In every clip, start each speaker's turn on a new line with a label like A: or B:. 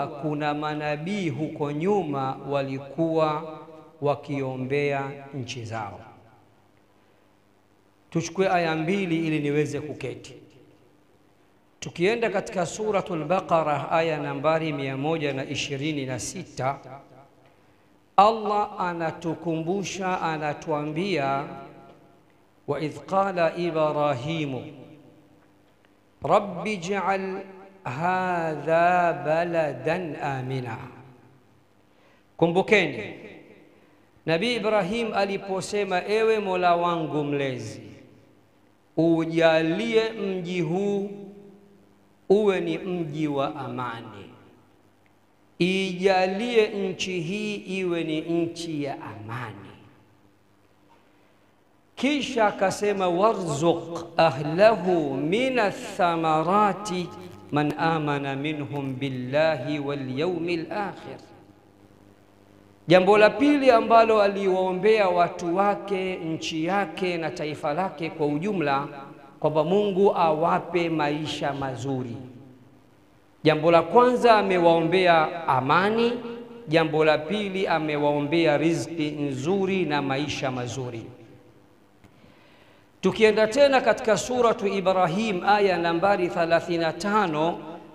A: kuna manabii huko nyuma walikuwa wakiombea nchi zao. Tuchukue aya mbili ili niweze kuketi. Tukienda katika suratul Baqara aya nambari 126, Allah anatukumbusha, anatuambia wa idh qala Ibrahimu rabbi ij'al hadha baladan amina. Kumbukeni Nabii Ibrahim aliposema, ewe Mola wangu mlezi, ujalie mji huu uwe ni mji wa amani, ijalie nchi hii iwe ni nchi ya amani. Kisha akasema, warzuq ahlahu minath thamarati man amana minhum billahi wal yawmil akhir. Jambo la pili ambalo aliwaombea watu wake, nchi yake na taifa lake kwa ujumla, kwamba Mungu awape maisha mazuri. Jambo la kwanza amewaombea amani, jambo la pili amewaombea riziki nzuri na maisha mazuri. Tukienda tena katika suratu Ibrahim aya nambari 35,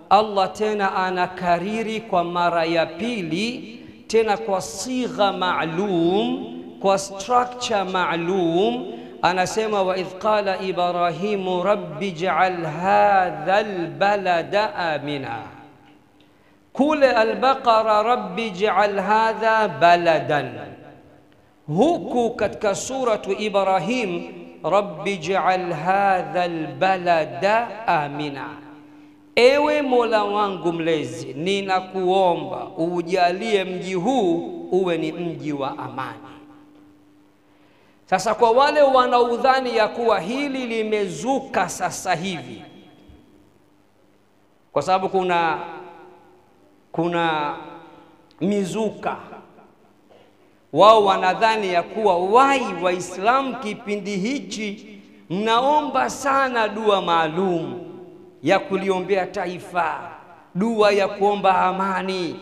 A: Allah tena anakariri kwa mara ya pili, tena kwa sigha maalum, kwa structure maalum, anasema wa idh qala Ibrahimu rabbi ij'al hadha albalada amina. Kule al-Baqara rabbi ij'al hadha baladan, huku katika suratu Ibrahim rabbi ij'al hadha albalada amina. Ewe Mola wangu mlezi, ninakuomba ujalie mji huu uwe ni mji wa amani. Sasa kwa wale wanaudhani ya kuwa hili limezuka sasa hivi, kwa sababu kuna mizuka, wao wanadhani ya kuwa Waislamu kipindi hichi mnaomba sana dua maalum ya kuliombea taifa, dua ya kuomba amani.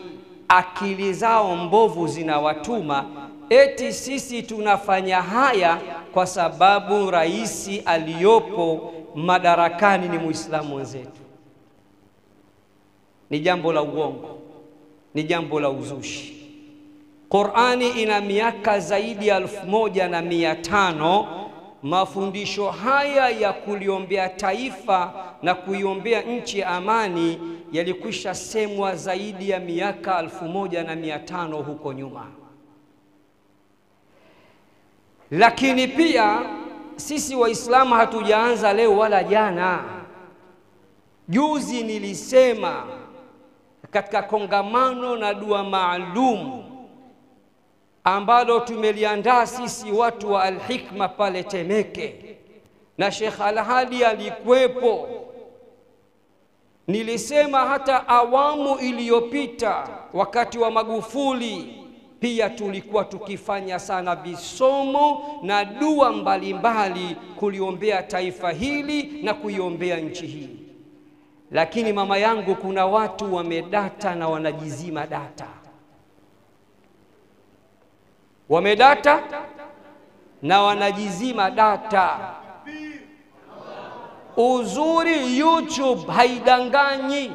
A: Akili zao mbovu zinawatuma eti sisi tunafanya haya kwa sababu rais aliyopo madarakani ni Muislamu mwenzetu. Ni jambo la uongo, ni jambo la uzushi. Qur'ani ina miaka zaidi ya 1500. Mafundisho haya ya kuliombea taifa na kuiombea nchi amani yalikwisha semwa zaidi ya miaka 1500 huko nyuma. Lakini pia sisi Waislamu hatujaanza leo wala jana. Juzi nilisema katika kongamano na dua maalum ambalo tumeliandaa sisi watu wa Al-Hikma pale Temeke, na Sheikh Al-Hadi alikuwepo. Nilisema hata awamu iliyopita wakati wa Magufuli pia tulikuwa tukifanya sana visomo na dua mbalimbali kuliombea taifa hili na kuiombea nchi hii. Lakini mama yangu, kuna watu wamedata na wanajizima data. Wamedata na wanajizima data. Uzuri YouTube haidanganyi.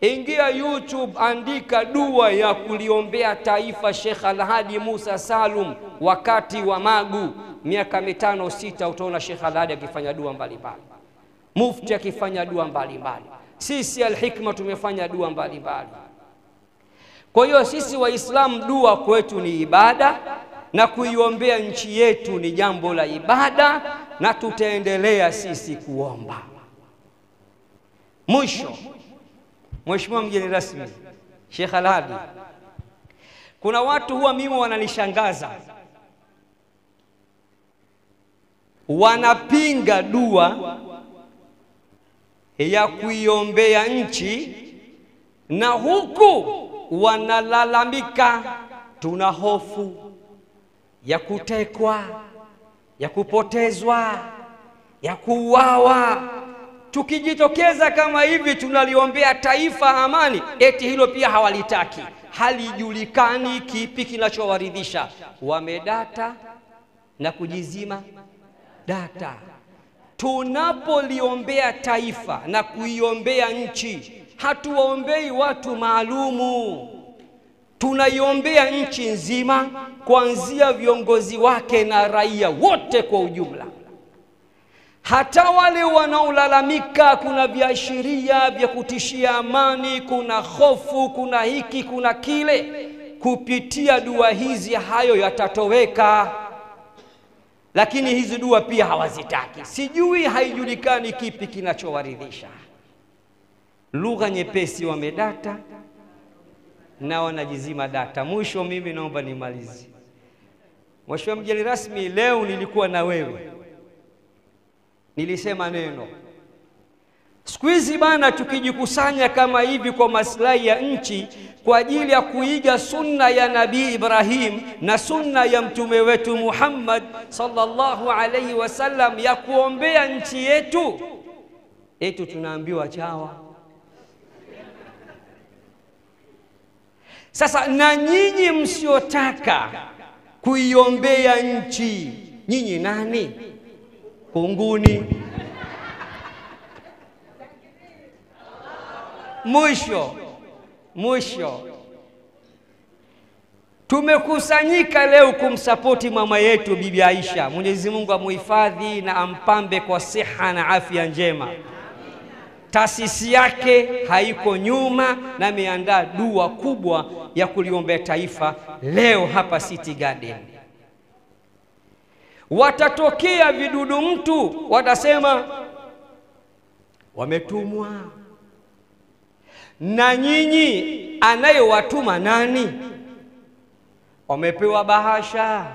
A: Ingia YouTube, andika dua ya kuliombea taifa Sheikh Al-Hadi Musa Salum wakati wa Magu miaka 5-6, utaona Sheikh Al-Hadi akifanya dua mbalimbali, mufti akifanya dua mbalimbali, sisi Al-Hikma tumefanya dua mbalimbali. Kwa hiyo sisi Waislamu, dua kwetu ni ibada na kuiombea nchi yetu ni jambo la ibada, na tutaendelea sisi kuomba. Mwisho, Mheshimiwa mgeni rasmi Sheikh Al-Hadi, kuna watu huwa mimi wananishangaza, wanapinga dua ya kuiombea nchi na huku wanalalamika tuna hofu ya kutekwa, ya kupotezwa, ya kuuawa. Tukijitokeza kama hivi tunaliombea taifa amani, eti hilo pia hawalitaki. Halijulikani kipi kinachowaridhisha. Wamedata na kujizima data. Tunapoliombea taifa na kuiombea nchi, hatuwaombei watu maalumu. Tunaiombea nchi nzima, kuanzia viongozi wake na raia wote kwa ujumla. Hata wale wanaolalamika kuna viashiria vya kutishia amani, kuna hofu, kuna hiki, kuna kile, kupitia dua hizi hayo yatatoweka. Lakini hizi dua pia hawazitaki. Sijui, haijulikani kipi kinachowaridhisha. Lugha nyepesi, wamedata na wanajizima data. Mwisho mimi naomba nimalize. Mheshimiwa mgeni rasmi, leo nilikuwa na wewe, nilisema neno. Siku hizi bana, tukijikusanya kama hivi kwa maslahi ya nchi, kwa ajili ya kuiga sunna ya Nabii Ibrahim na sunna ya mtume wetu Muhammad sallallahu alaihi wasallam ya kuombea nchi yetu, tunaambiwa chawa. Sasa na nyinyi msiotaka kuiombea nchi, nyinyi nani? Kunguni. Mwisho tumekusanyika leo kumsapoti mama yetu Bibi Aisha. Mwenyezi Mungu amuhifadhi na ampambe kwa siha na afya njema. Taasisi yake haiko nyuma na ameandaa dua kubwa ya kuliombea taifa leo hapa City Garden. Watatokea vidudu mtu, watasema wametumwa. Na nyinyi anayewatuma nani? Wamepewa bahasha.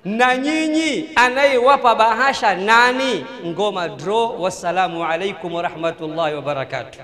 A: Na nyinyi anayewapa bahasha nani? Ngoma draw. Wassalamu alaikum wa rahmatullahi wa barakatuh.